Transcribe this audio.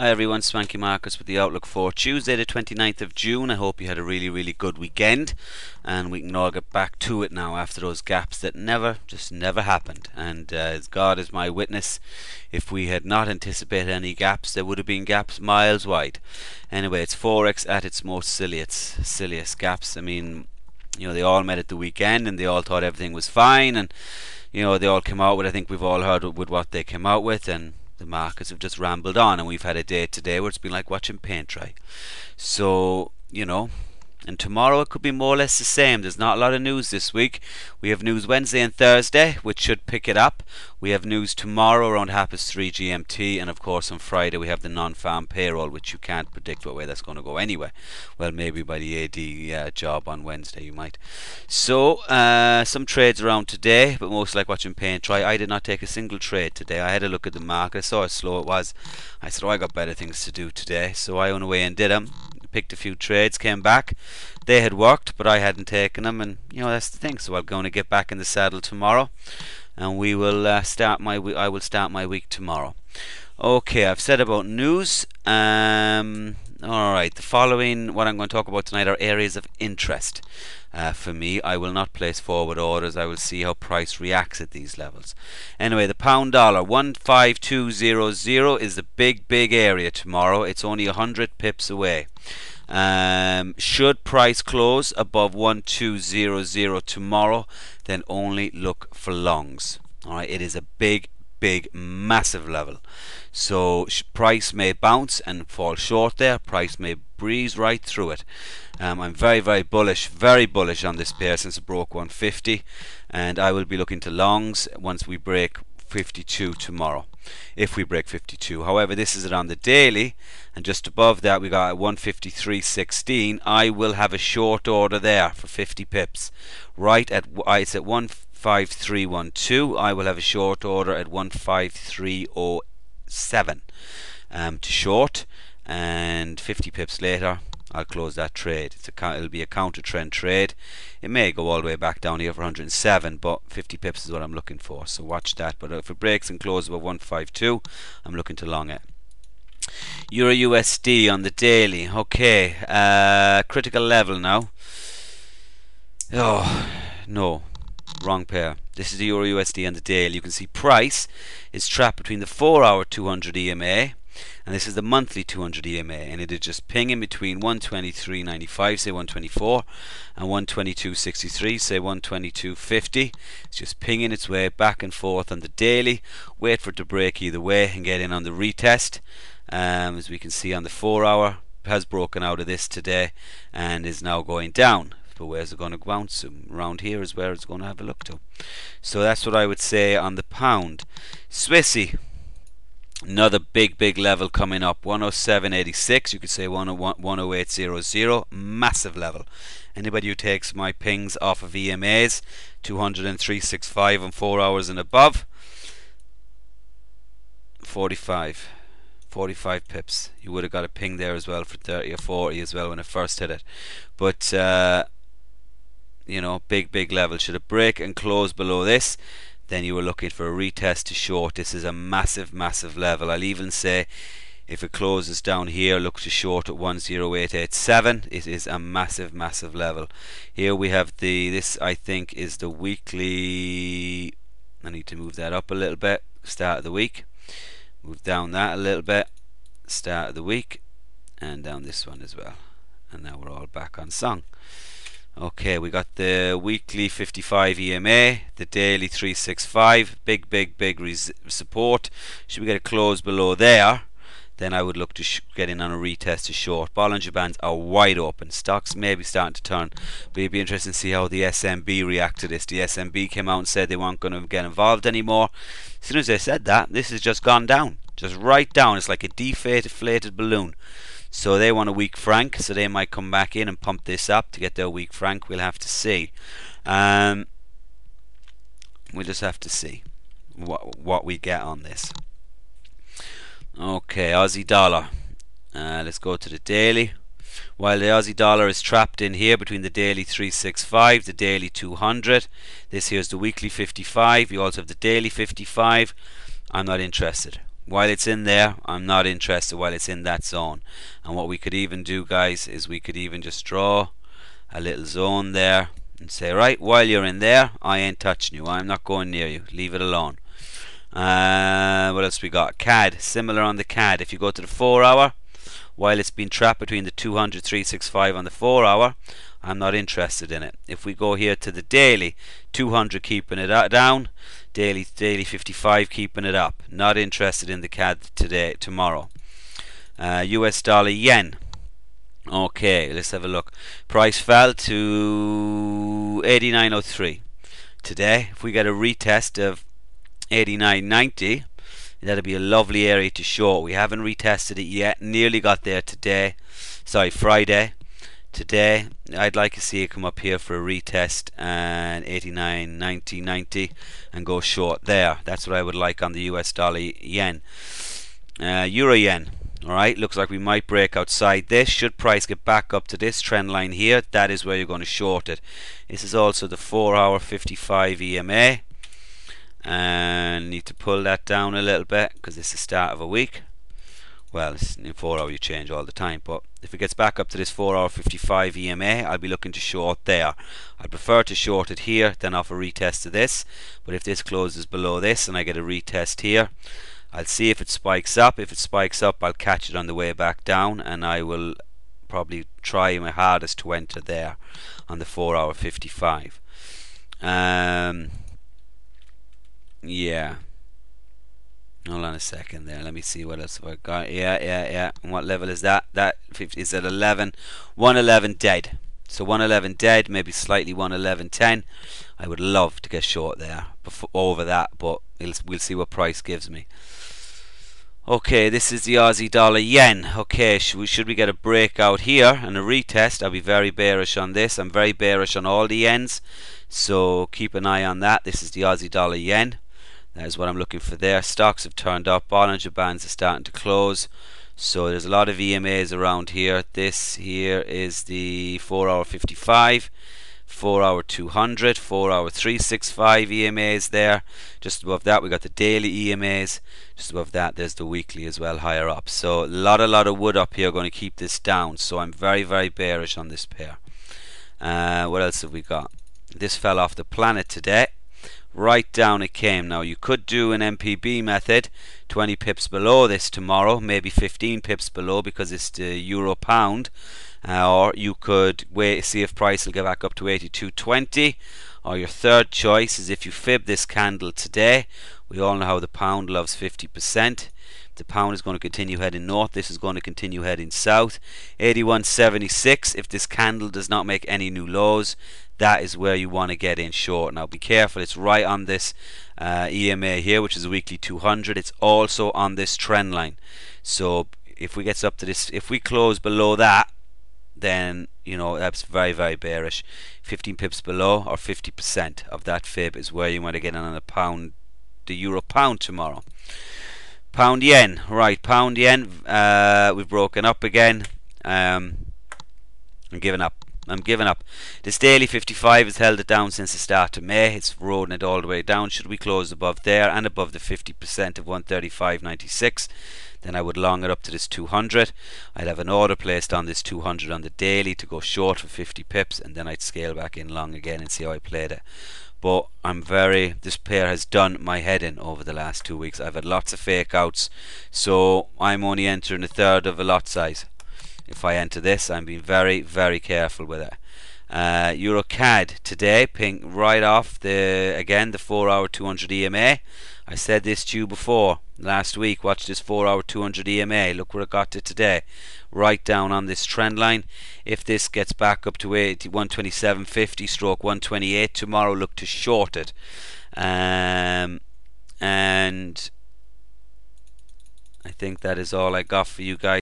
Hi everyone, Swanky Markets with the outlook for Tuesday the 29th of June. I hope you had a really good weekend and we can all get back to it now after those gaps that just never happened. And as God is my witness, if we had not anticipated any gaps, there would have been gaps miles wide. Anyway, it's Forex at its most silliest gaps. I mean, they all met at the weekend and they all thought everything was fine, and they all came out with, I think we've all heard with what they came out with, and the markets have just rambled on, and we've had a day today where it's been like watching paint dry. So, and tomorrow it could be more or less the same. There's not a lot of news this week. We have news Wednesday and Thursday, which should pick it up. We have news tomorrow around 3:30 GMT, and of course on Friday we have the non-farm payroll, which you can't predict what way that's going to go anyway. Well, maybe by the AD job on Wednesday you might. So some trades around today, but most like watching paint dry. I did not take a single trade today. I had a look at the market. I saw how slow it was. I said, I got better things to do today, so I went away and did them. Picked a few trades, came back. They had worked, but I hadn't taken them, and that's the thing. So I'm going to get back in the saddle tomorrow, and we will I will start my week tomorrow. Okay, I've said about news. Alright, the following, what I'm going to talk about tonight, are areas of interest. For me, I will not place forward orders. I will see how price reacts at these levels. Anyway, the pound dollar 15200 is the big area tomorrow. It's only 100 pips away. Should price close above 1200 tomorrow, then only look for longs. Alright, it is a big massive level. So price may bounce and fall short there. Price may breeze right through it. I'm very bullish on this pair since it broke 150, and I will be looking to longs once we break 52 tomorrow, if we break 52. However, this is around the daily, and just above that we got 153.16. I will have a short order there for 50 pips. Right at it's at 15312. I will have a short order at 15307 to short, and 50 pips later I'll close that trade. It'll be a counter trend trade. It may go all the way back down here for 107, but 50 pips is what I'm looking for, so watch that. But if it breaks and closes above 152, I'm looking to long it. Euro USD on the daily. Okay, critical level now. Oh no, wrong pair. This is the Euro USD on the daily. You can see price is trapped between the 4-hour 200 EMA, and this is the monthly 200 EMA, and it is just pinging between 123.95, say 124, and 122.63, say 122.50. It's just pinging its way back and forth on the daily. Wait for it to break either way and get in on the retest. As we can see on the 4-hour, has broken out of this today and is now going down. But where's it going to bounce? Around here is where it's going to have a look to. So that's what I would say on the pound. Swissy, another big level coming up. 107.86. You could say 108.00. Massive level. Anybody who takes my pings off of EMAs, 203.65 on 4 hours and above, 45 pips. You would have got a ping there as well for 30 or 40 as well when it first hit it. But big level. Should it break and close below this, then you were looking for a retest to short. This is a massive level. I'll even say if it closes down here, look to short at 108.87. It is a massive level. Here we have this I think is the weekly. I need to move that up a little bit. Start of the week. Move down that a little bit. Start of the week, and down this one as well. And now we're all back on song. Okay, we got the weekly 55 EMA, the daily 365, big support. Should we get a close below there, then I would look to get in on a retest to short. Bollinger Bands are wide open. Stocks may be starting to turn, but it'd be interesting to see how the SMB react to this. The SMB came out and said they weren't going to get involved anymore. As soon as they said that, this has just gone down, just right down. It's like a deflated balloon. So they want a weak franc, so they might come back in and pump this up to get their weak franc. We'll have to see. We'll just have to see what we get on this. Okay, Aussie dollar. Let's go to the daily. While the Aussie dollar is trapped in here between the daily 365, the daily 200. This here is the weekly 55. You also have the daily 55. I'm not interested. while it's in there, I'm not interested while it's in that zone. And what we could even do, guys, is we could even just draw a little zone there and say, right, while you're in there, I ain't touching you. I'm not going near you. Leave it alone. What else we got? CAD. Similar on the CAD. If you go to the 4 hour, while it's been trapped between the 200 365 on the 4 hour, I'm not interested in it. If we go here to the daily, 200 keeping it down, daily 55 keeping it up. Not interested in the CAD today, tomorrow. US dollar yen. Okay, let's have a look. Price fell to 89.03 today. If we get a retest of 89.90, that'll be a lovely area to short. We haven't retested it yet. Nearly got there today. Sorry, Friday. Today, I'd like to see it come up here for a retest and 89.90 and go short there. That's what I would like on the US dollar yen. Euro yen. Alright, looks like we might break outside this. Should price get back up to this trend line here, that is where you're going to short it. This is also the 4 hour 55 EMA. And need to pull that down a little bit because this is the start of a week. Well, in 4 hour you change all the time, but if it gets back up to this 4 hour 55 EMA, I'll be looking to short there. I'd prefer to short it here than off a retest of this, but if this closes below this and I get a retest here, I'll see if it spikes up. If it spikes up, I'll catch it on the way back down, and I will probably try my hardest to enter there on the 4 hour 55. Yeah. Hold on a second there. Let me see what else have I got. Yeah. And what level is that? That is at 11. 111 dead. So 111 dead, maybe slightly 111.10. I would love to get short there over that, but we'll see what price gives me. Okay, this is the Aussie dollar yen. Okay, should we get a breakout here and a retest? I'll be very bearish on this. I'm very bearish on all the yens, so keep an eye on that. This is the Aussie dollar yen. That is what I'm looking for there. Stocks have turned up. Bollinger Bands are starting to close. So there's a lot of EMAs around here. This here is the 4 hour 55, 4 hour 200, 4 hour 365 EMAs there. Just above that we got the daily EMAs. Just above that there's the weekly as well higher up. So a lot of wood up here going to keep this down. So I'm very bearish on this pair. What else have we got? This fell off the planet today. Right down it came. Now you could do an MPB method, 20 pips below this tomorrow, maybe 15 pips below because it's the euro pound, or you could wait see if price will get back up to 82.20, or your third choice is if you fib this candle today. We all know how the pound loves 50%. The pound is going to continue heading north. This is going to continue heading south. 81.76. If this candle does not make any new lows, that is where you want to get in short. Now be careful, it's right on this EMA here, which is a weekly 200. It's also on this trend line. So if we get up to this, if we close below that, then you know that's very bearish. 15 pips below or 50% of that fib is where you want to get in on the pound, the euro pound tomorrow. Pound yen, right? Pound yen, we've broken up again. I'm giving up. This daily 55 has held it down since the start of May. It's rolling it all the way down. Should we close above there and above the 50% of 135.96, then I would long it up to this 200. I'd have an order placed on this 200 on the daily to go short for 50 pips, and then I'd scale back in long again and see how I played it. But this pair has done my head in over the last 2 weeks. I've had lots of fake outs, so I'm only entering a third of a lot size. If I enter this, I'm being very careful with it. Euro CAD today, pink right off the 4 hour 200 EMA. I said this to you before last week. Watch this 4 hour 200 EMA. Look where it got to today, right down on this trend line. If this gets back up to 127.50 stroke 128 tomorrow, look to short it. And I think that is all I got for you guys.